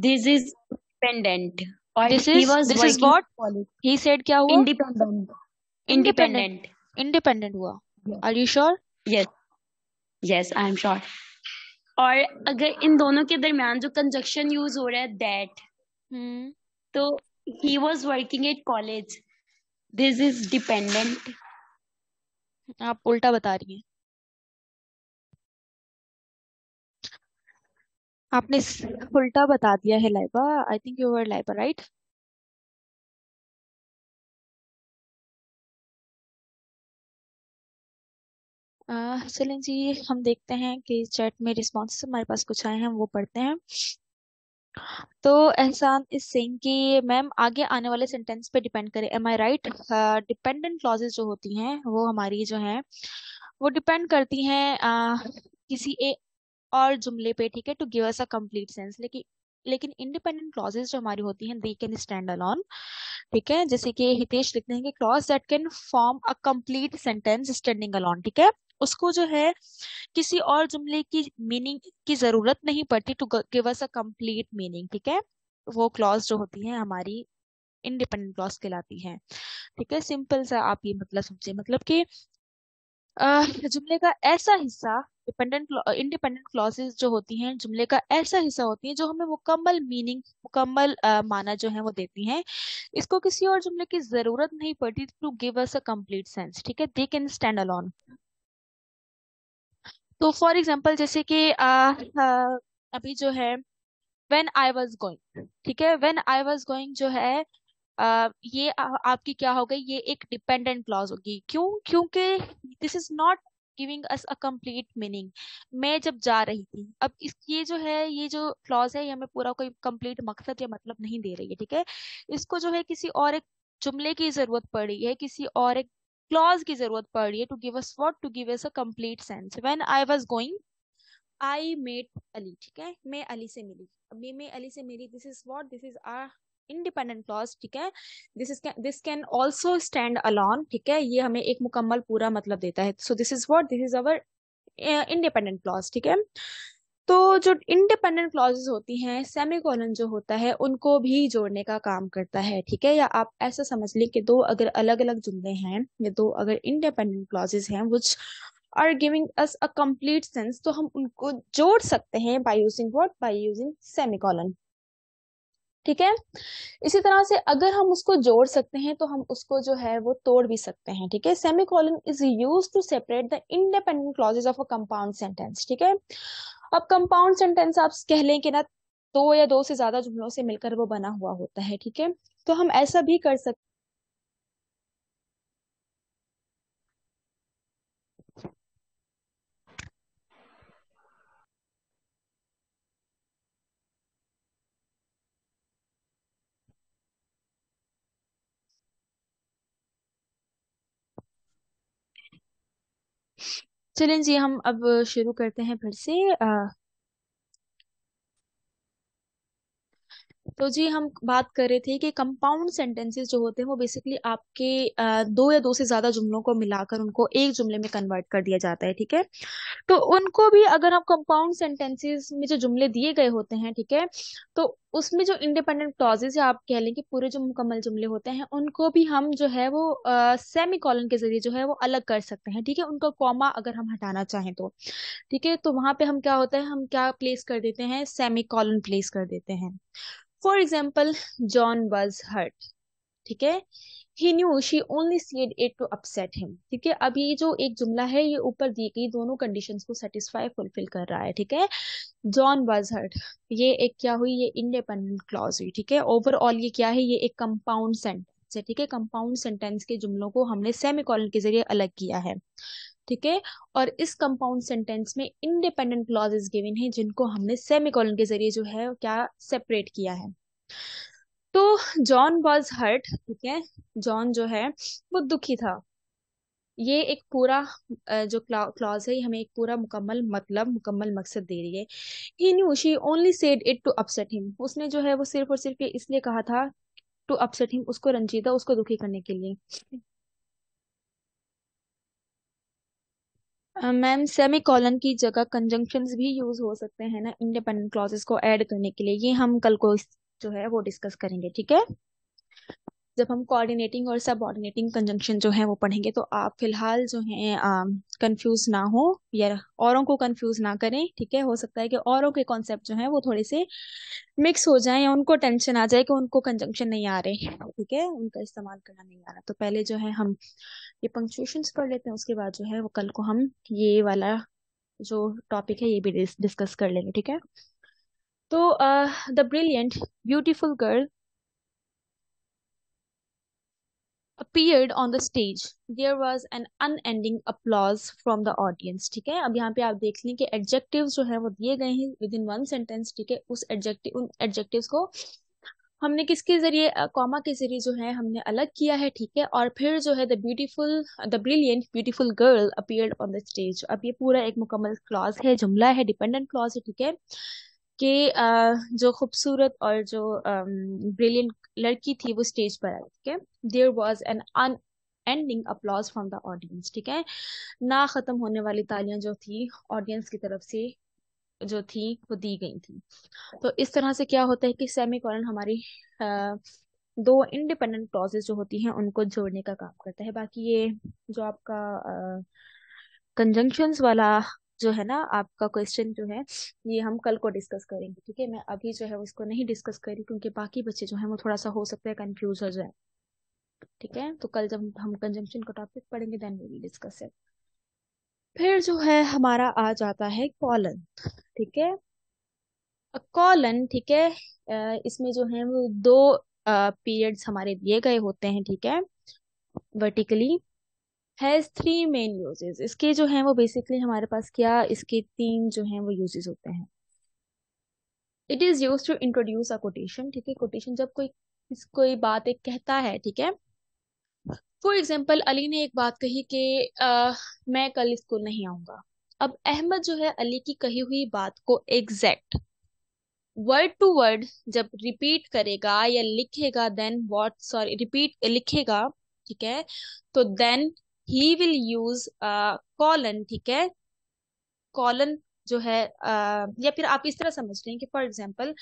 दिस इज इंडिपेंडेंट, और this he is was this is working what at college. He said, क्या हुआ? Independent, independent, independent. इंडिपेंडेंट हुआ। Are you sure? Yes, yes I am sure. और अगर इन दोनों के दरमियान जो कंजक्शन यूज हो रहा है दैट, तो ही was working at college, this is dependent. आप उल्टा बता रही हैं, आपने उल्टा बता दिया है Laiba. I think you were Laiba, right? चलें जी, हम देखते हैं कि चैट में रिस्पॉन्सेस हमारे पास कुछ आए हैं, हम वो पढ़ते हैं। तो एहसान इज सेइंग कि मैम आगे आने वाले सेंटेंस पे डिपेंड करे, एम आई राइट? डिपेंडेंट क्लॉजेस जो होती हैं वो हमारी जो हैं वो डिपेंड करती हैं किसी एक और जुमले पे, ठीक है, to give us a complete sense. लेकिन लेकिन इंडिपेंडेंट क्लॉजेस जो हमारी होती हैं दे कैन स्टैंड अलोन, ठीक है। जैसे कि हितेश लिखते हैं कि clause that can form a complete sentence standing alone, ठीक है, उसको जो है किसी और जुमले की मीनिंग की जरूरत नहीं पड़ती to give us a complete meaning, ठीक है। वो क्लॉज जो होती हैं हमारी इंडिपेंडेंट क्लॉज कहलाती हैं, ठीक है। सिंपल सा आप ये मतलब समझे, मतलब कि जुमले का ऐसा हिस्सा, डिपेंडेंट इंडिपेंडेंट क्लॉजेस जो होती हैं जुमले का ऐसा हिस्सा होती हैं जो हमें मुकम्मल मीनिंग, मुकम्मल माना जो है वो देती हैं। इसको किसी और जुमले की जरूरत नहीं पड़ती to give us a complete sense, ठीक है, दे कैन स्टैंड अलोन। तो फॉर एग्जाम्पल जैसे कि अभी जो है व्हेन आई वॉज गोइंग, ठीक है, व्हेन आई वॉज गोइंग जो है ये आपकी क्या हो गई, ये एक डिपेंडेंट क्लॉज होगी। क्यों? क्योंकि this is not giving us a complete meaning. मैं जब जा रही थी, अब इस ये जो है, ये जो क्लॉज है, ये हमें पूरा कोई कंप्लीट मकसद या मतलब नहीं दे रही है, ठीक है। इसको जो है किसी और एक जुमले की जरूरत पड़ रही है, किसी और एक क्लॉज की जरूरत पड़ रही है to give us what, to give us a complete sense. When I was going I met Ali, ठीक है, मैं अली से मिली। अब ये मैं अली से मिली, this is what, this is a independent clause, ठीक है। This can also stand alone, ठीक है, ये हमें एक मुकम्मल पूरा मतलब देता है। So this is what, this is our independent clause, ठीक है। तो जो इंडिपेंडेंट क्लॉजेस होती हैं, सेमीकोलन जो होता है उनको भी जोड़ने का काम करता है, ठीक है। या आप ऐसा समझ लें कि दो अगर अलग अलग जुमले हैं, या दो अगर इंडिपेंडेंट क्लॉजेस हैं which are giving us a complete sense, तो हम उनको जोड़ सकते हैं by using what, by using semicolon, ठीक है। इसी तरह से अगर हम उसको जोड़ सकते हैं तो हम उसको जो है वो तोड़ भी सकते हैं, ठीक है। Semicolon is used to separate the independent clauses of a compound sentence, ठीक है। अब कंपाउंड सेंटेंस आप कह लें कि ना, दो या दो से ज्यादा जुमलों से मिलकर वो बना हुआ होता है, ठीक है। तो हम ऐसा भी कर सकते। चलें जी, हम अब शुरू करते हैं फिर से। तो जी हम बात कर रहे थे कि कंपाउंड सेंटेंसेस जो होते हैं वो बेसिकली आपके दो या दो से ज्यादा जुमलों को मिलाकर उनको एक जुमले में कन्वर्ट कर दिया जाता है, ठीक है। तो उनको भी अगर हम कंपाउंड सेंटेंसेस में जो जुमले दिए गए होते हैं, ठीक है, तो उसमें जो इंडिपेंडेंट क्लॉजेस या आप कह लें कि पूरे जो मुकम्मल जुमले होते हैं उनको भी हम जो है वो सेमी कॉलन के जरिए जो है वो अलग कर सकते हैं, ठीक है। उनका कॉमा अगर हम हटाना चाहें तो, ठीक है, तो वहां पे हम क्या होता है, हम क्या प्लेस कर देते हैं, सेमी कॉलन प्लेस कर देते हैं। For example, John was hurt, ठीक है, he knew she only said it to upset him, ठीक है। अब ये जो एक जुमला है ये ऊपर दी गई दोनों कंडीशंस को सेटिस्फाई फुलफिल कर रहा है, ठीक है। जॉन वॉज हर्ट, ये एक क्या हुई, ये इंडिपेंडेंट क्लॉज हुई, ठीक है। ओवरऑल ये क्या है, ये एक कंपाउंड सेंटेंस है, ठीक है। कंपाउंड सेंटेंस के जुमलों को हमने सेमीकोलन के जरिए अलग किया है, ठीक है। और इस कंपाउंड सेंटेंस में इंडिपेंडेंट क्लॉजेस गिवन है जिनको हमने सेमीकोलन के जरिए जो है क्या सेपरेट किया है। तो जॉन वॉज हर्ट, ठीक है, जॉन जो है वो दुखी था। ये एक पूरा जो क्लॉज है ये हमें एक पूरा मुकम्मल मतलब मुकम्मल मकसद दे रही है। He knew she only said it to upset him, उसने जो है वो सिर्फ और सिर्फ ये इसलिए कहा था, टू अपसेट हिम, उसको रंजीदा, उसको दुखी करने के लिए। मैम सेमी कॉलन की जगह कंजंक्शंस भी यूज हो सकते हैं ना इंडिपेंडेंट क्लॉजेस को ऐड करने के लिए, ये हम कल को जो है वो डिस्कस करेंगे, ठीक है। जब हम कोऑर्डिनेटिंग और सब ऑर्डिनेटिंग कंजंक्शन जो है वो पढ़ेंगे, तो आप फिलहाल जो है कंफ्यूज ना हो या औरों को कंफ्यूज ना करें, ठीक है। हो सकता है कि औरों के कॉन्सेप्ट जो है वो थोड़े से मिक्स हो जाएं या उनको टेंशन आ जाए कि उनको कंजंक्शन नहीं आ रहे, ठीक है, उनका इस्तेमाल करना नहीं आ रहा। तो पहले जो है हम ये पंक्चुएशंस पढ़ लेते हैं, उसके बाद जो है वो कल को हम ये वाला जो टॉपिक है ये भी डिस्कस कर लेंगे, ठीक है। तो the brilliant beautiful girl appeared on the stage, there was an unending applause from the audience, ठीक है। अब यहाँ पे आप देख लें कि एडजेक्टिव्स जो है वो दिए गए हैं विद इन वन सेंटेंस, ठीक है। उन एडजेक्टिव्स को हमने किसके जरिए, कॉमा के जरिए जो है हमने अलग किया है, ठीक है। और फिर जो है the brilliant beautiful girl appeared on the stage, अब ये पूरा एक मुकम्मल क्लॉज है, जुमला है, डिपेंडेंट क्लॉज है, ठीक है। कि जो खूबसूरत और जो ब्रिलियंट लड़की थी वो स्टेज पर आई, ठीक है। There was an unending applause from the audience, ठीक है, ना खत्म होने वाली तालियां जो थी ऑडियंस की तरफ से जो थी वो दी गई थी। तो इस तरह से क्या होता है कि सेमीकोलन हमारी अ, दो इंडिपेंडेंट क्लॉजेस जो होती हैं उनको जोड़ने का काम करता है। बाकी ये जो आपका कंजंक्शंस वाला जो है ना आपका क्वेश्चन जो है, ये हम कल को डिस्कस करेंगे, ठीक है। मैं अभी जो है उसको नहीं डिस्कस करी क्योंकि बाकी बच्चे जो है वो थोड़ा सा हो सकता है कंफ्यूज हो जाए, ठीक है। तो कल जब हम कंजंक्शन का टॉपिक पढ़ेंगे then we will discuss it. फिर जो है हमारा आ जाता है कॉलन, ठीक है। कॉलन, ठीक है, इसमें जो है वो दो पीरियड्स हमारे दिए गए होते हैं, ठीक है, vertically. Has three main uses, इसके जो है वो बेसिकली हमारे पास क्या, इसके तीन जो है वो यूजेस होते हैं। It is use to introduce a quotation, ठीक है। कोटेशन जब कोई बात एक कहता है, ठीक है। फॉर एग्जाम्पल अली ने एक बात कही कि मैं कल स्कूल नहीं आऊंगा। अब अहमद जो है अली की कही हुई बात को एग्जैक्ट वर्ड टू वर्ड जब रिपीट करेगा या लिखेगा, देन व्हाट, सॉरी, रिपीट लिखेगा, ठीक है, तो then he will use colon, ठीक है। कॉलन जो है या फिर आप इस तरह समझ लें कि फॉर एग्जाम्पल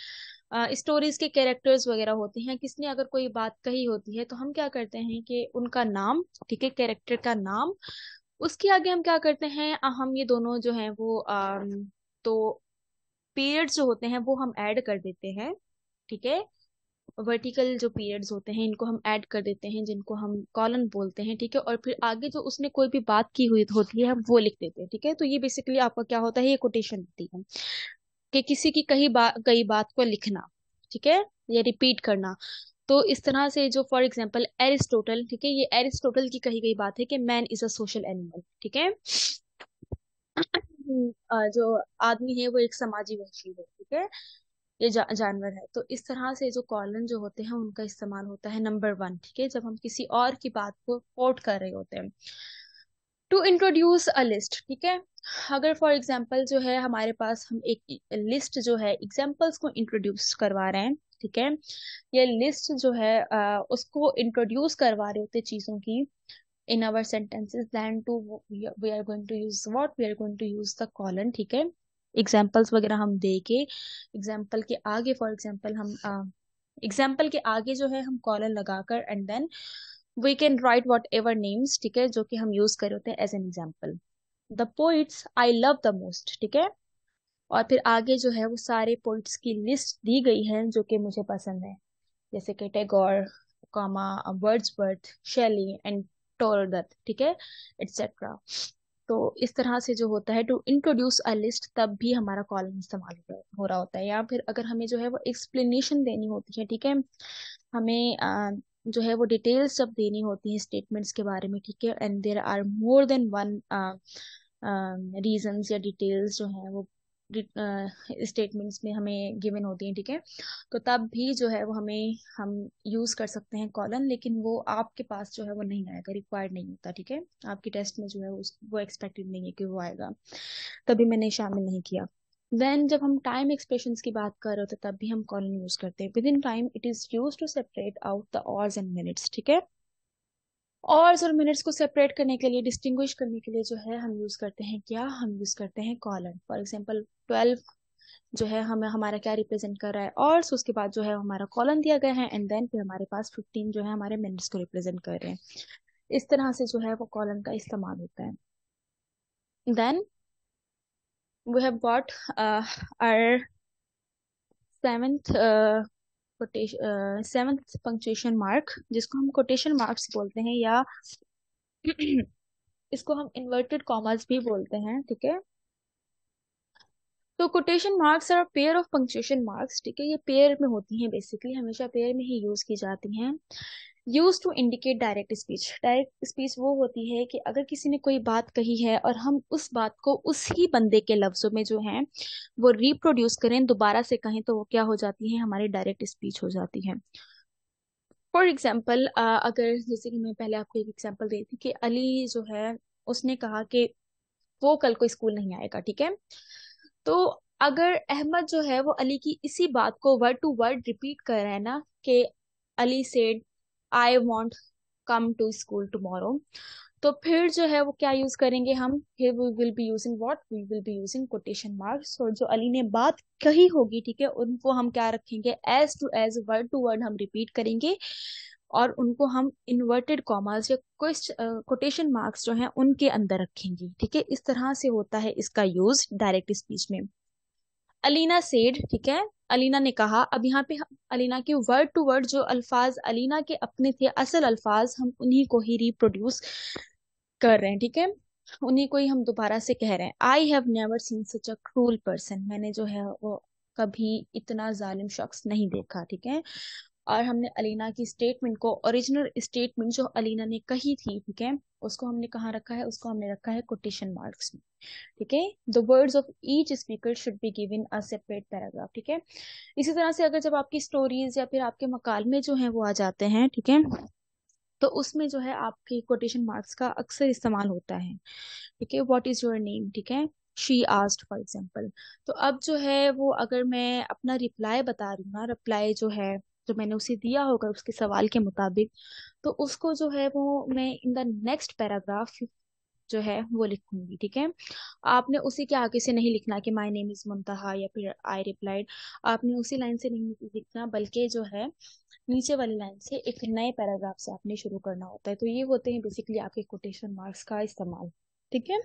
स्टोरीज के कैरेक्टर्स वगैरह होते हैं, किसने अगर कोई बात कही होती है तो हम क्या करते हैं कि उनका नाम, ठीक है, कैरेक्टर का नाम, उसके आगे हम क्या करते हैं, हम ये दोनों जो हैं वो तो पीरियड्स जो होते हैं वो हम ऐड कर देते हैं, ठीक है। वर्टिकल जो पीरियड्स होते हैं इनको हम ऐड कर देते हैं, जिनको हम कॉलन बोलते हैं, ठीक है। और फिर आगे जो उसने कोई भी बात की हुई होती है हम वो लिख देते हैं, ठीक है। तो ये बेसिकली आपका क्या होता है, ये कोटेशन होती है कि किसी की कई बात को लिखना, ठीक है, या रिपीट करना। तो इस तरह से जो फॉर एग्जाम्पल एरिस्टोटल, ठीक है, ये एरिस्टोटल की कही गई बात है कि man is a social animal, ठीक है। जो आदमी है वो एक समाजी वंशी है, ठीक है, ये जानवर है। तो इस तरह से जो कॉलन जो होते हैं उनका इस्तेमाल होता है नंबर वन, ठीक है, जब हम किसी और की बात को कोट कर रहे होते हैं। टू इंट्रोड्यूस अ लिस्ट, ठीक है, अगर फॉर एग्जाम्पल जो है हमारे पास हम एक लिस्ट जो है एग्जाम्पल्स को इंट्रोड्यूस करवा रहे हैं, ठीक है, ये लिस्ट जो है उसको इंट्रोड्यूस करवा रहे होते चीजों की in our sentences, then to we are going to use what, we are going to use the colon, ठीक है। एग्जाम्पल्स वगैरह हम दे के एग्जाम्पल के आगे, फॉर एग्जाम्पल हम एग्जाम्पल के आगे जो है हम कॉलन लगाकर and then we can write whatever names, ठीक है, जो कि हम यूज कर होते हैं as an example. The poets I love the most, ठीक है, और फिर आगे जो है वो सारे पोइट्स की लिस्ट दी गई है जो कि मुझे पसंद है, जैसे कि Tagore, comma, Wordsworth, Shelley and Toru Dutt, ठीक है, एटसेट्रा। तो इस तरह से जो होता है टू इंट्रोड्यूस अ लिस्ट, तब भी हमारा कॉलम इस्तेमाल हो रहा होता है। या फिर अगर हमें जो है वो एक्सप्लेनेशन देनी होती है, ठीक है, हमें जो है वो डिटेल्स जब देनी होती है स्टेटमेंट्स के बारे में, ठीक है, and there are more than one reasons या डिटेल्स जो है वो स्टेटमेंट्स में हमें गिवन होती हैं, ठीक है, तो तब भी जो है वो हम यूज कर सकते हैं कॉलन, लेकिन वो आपके पास जो है वो नहीं आएगा, रिक्वायर्ड नहीं होता, ठीक है, आपकी टेस्ट में जो है वो एक्सपेक्टेड नहीं है कि वो आएगा, तभी मैंने शामिल नहीं किया। देन जब हम टाइम एक्सप्रेशंस की बात कर रहे होते तब भी हम कॉलन यूज करते हैं। With in time it is use to separate out the hours and minutes, ठीक है। आवर्स और मिनट्स को सेपरेट करने के लिए, डिस्टिंग्विश करने के लिए जो है हम यूज करते हैं क्या, हम यूज करते हैं कॉलन। फॉर एग्जाम्पल 12 जो है हमें हमारा क्या रिप्रेजेंट कर रहा है, और उसके बाद जो है हमारा कॉलन दिया गया है, एंड देन फिर हमारे पास 15 जो है हमारे मिनट्स को रिप्रेजेंट कर रहे हैं। इस तरह से जो है वो कॉलन का इस्तेमाल होता है। Then we have got our seventh seventh punctuation mark, जिसको हम कोटेशन मार्क्स बोलते हैं, या इसको हम इन्वर्टेड कॉमास भी बोलते हैं, ठीक है। तो कोटेशन मार्क्स और पेयर ऑफ पंक्चुएशन मार्क्स, ठीक है, ये पेयर में होती हैं, बेसिकली हमेशा पेयर में ही यूज की जाती हैं। Use to indicate direct speech, direct speech वो होती है कि अगर किसी ने कोई बात कही है और हम उस बात को उसी बंदे के लफ्जों में जो है वो रिप्रोड्यूस करें, दोबारा से कहें, तो वो क्या हो जाती है, हमारी डायरेक्ट स्पीच हो जाती है। फॉर एग्जाम्पल अगर जैसे कि मैं पहले आपको एक एग्जाम्पल दी थी कि अली जो है उसने कहा कि वो कल को स्कूल नहीं आएगा, ठीक है। तो अगर अहमद जो है वो अली की इसी बात को वर्ड टू वर्ड रिपीट कर रहे हैं ना, कि Ali said I want come to school tomorrow, तो फिर जो है वो क्या यूज करेंगे हम, फिर we will be using what, we will be using quotation marks. और जो अली ने बात कही होगी, ठीक है, उनको हम क्या रखेंगे, as to as, word to word हम रिपीट करेंगे, और उनको हम इन्वर्टेड कॉमास या कोटेशन मार्क्स जो हैं उनके अंदर रखेंगे, ठीक है। इस तरह से होता है इसका यूज डायरेक्ट स्पीच में। अलीना सेड, ठीक है, अलीना ने कहा। अब यहाँ पे अलीना के वर्ड टू वर्ड जो अल्फाज अलीना के अपने थे, असल अल्फाज, हम उन्हीं को ही रिप्रोड्यूस कर रहे हैं, ठीक है। उन्हीं को ही हम दोबारा से कह रहे हैं, I have never seen such a cruel person, मैंने जो है वो कभी इतना जालिम शख्स नहीं देखा, ठीक है। और हमने अलीना की स्टेटमेंट को, ओरिजिनल स्टेटमेंट जो अलीना ने कही थी, ठीक है, उसको हमने कहाँ रखा है, उसको हमने रखा है कोटेशन मार्क्स में, ठीक है। The words of each speaker should be given a separate paragraph, ठीक है। इसी तरह से अगर जब आपकी स्टोरीज या फिर आपके मकालमे जो हैं वो आ जाते हैं, ठीक है, तो उसमें जो है आपके कोटेशन मार्क्स का अक्सर इस्तेमाल होता है, ठीक है। व्हाट इज योर नेम, ठीक है, शी आस्क्ड फॉर एग्जाम्पल। तो अब जो है वो अगर मैं अपना रिप्लाई बता रही हूँ ना, रिप्लाई जो है जो मैंने उसे दिया होगा उसके सवाल के मुताबिक, तो उसको जो है वो मैं इन द नेक्स्ट पैराग्राफ जो है वो लिखूंगी, ठीक है। आपने उसी के आगे से नहीं लिखना कि माय नेम इज मुंतहा या फिर आई रिप्लाइड, आपने उसी लाइन से नहीं लिखना, बल्कि जो है नीचे वाली लाइन से एक नए पैराग्राफ से आपने शुरू करना होता है। तो ये होते हैं बेसिकली आपके कोटेशन मार्क्स का इस्तेमाल, ठीक है।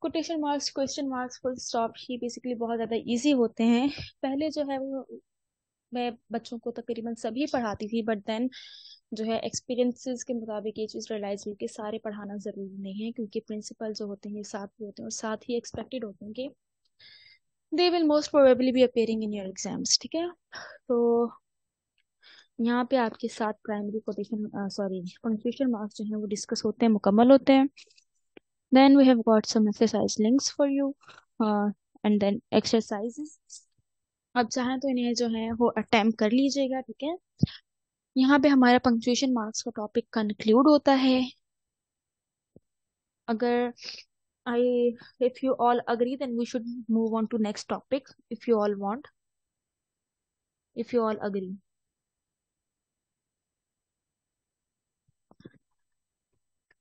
Quotation marks, question marks, full stop, ये बेसिकली बहुत ज़्यादा इजी होते हैं। पहले जो है वो मैं बच्चों को तकरीबन सभी पढ़ाती थी, बट देन जो है एक्सपीरियंसेस के मुताबिक ये चीज़ रियलाइज हुई कि सारे पढ़ाना ज़रूरी नहीं है, क्योंकि प्रिंसिपल जो होते हैं साथ ही होते हैं और साथ ही एक्सपेक्टेड होते हैं कि they will most probably be appearing in your exams, ठीक है। तो यहाँ पे आपके साथ primary quotation sorry punctuation marks जो हैं वो डिस्कस होते हैं, मुकम्मल होते हैं। Then we have got some exercise links for you and then exercises. अब चाहें तो इन्हें जो है वो अटेम्प्ट कर लीजिएगा, ठीक है। यहाँ पे हमारा पंक्चुएशन मार्क्स का टॉपिक कंक्लूड होता है। अगर आई if you all agree then we should move on to next topic, if you all want, if you all agree.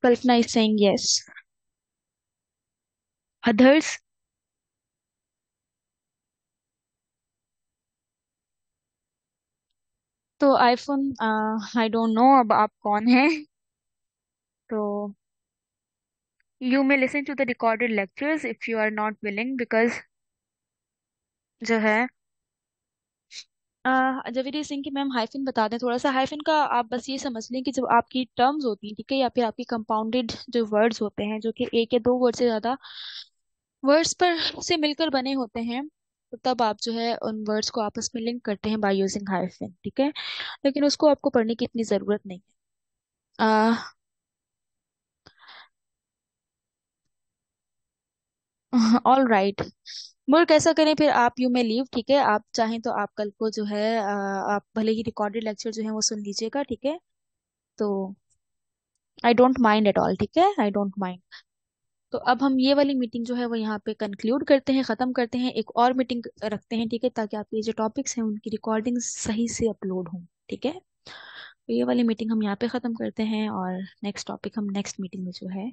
Kalpana is saying yes. Others? तो आईफोन आई डोंट नो अब आप कौन हैं। तो you may listen to the recorded lectures if you are not willing, because जो है जवेरी सिंह की ma'am hyphen बता दें थोड़ा सा। हाइफिन का आप बस ये समझ लें कि जब आपकी टर्म्स होती हैं, ठीक है, या फिर आपकी कंपाउंडेड जो वर्ड्स होते हैं जो कि एक या दो वर्ड से ज्यादा वर्ड्स पर से मिलकर बने होते हैं, तो तब आप जो है उन वर्ड्स को आपस में लिंक करते हैं बाय यूजिंग हाइफिन, ठीक है। लेकिन उसको आपको पढ़ने की इतनी जरूरत नहीं है। All right. मुल्क ऐसा करें फिर, आप यू में लीव, ठीक है। आप चाहें तो आप कल को जो है आप भले ही रिकॉर्डेड लेक्चर जो है वो सुन लीजिएगा, ठीक है। तो I don't mind at all, ठीक है, आई डोंट माइंड। तो अब हम ये वाली मीटिंग जो है वो यहाँ पे कंक्लूड करते हैं, ख़त्म करते हैं। एक और मीटिंग रखते हैं, ठीक है, ताकि आपके जो टॉपिक्स हैं उनकी रिकॉर्डिंग सही से अपलोड हों, ठीक है। तो ये वाली मीटिंग हम यहाँ पे ख़त्म करते हैं और नेक्स्ट टॉपिक हम नेक्स्ट मीटिंग में जो है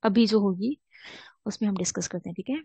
अभी जो होगी उसमें हम डिस्कस करते हैं, ठीक है।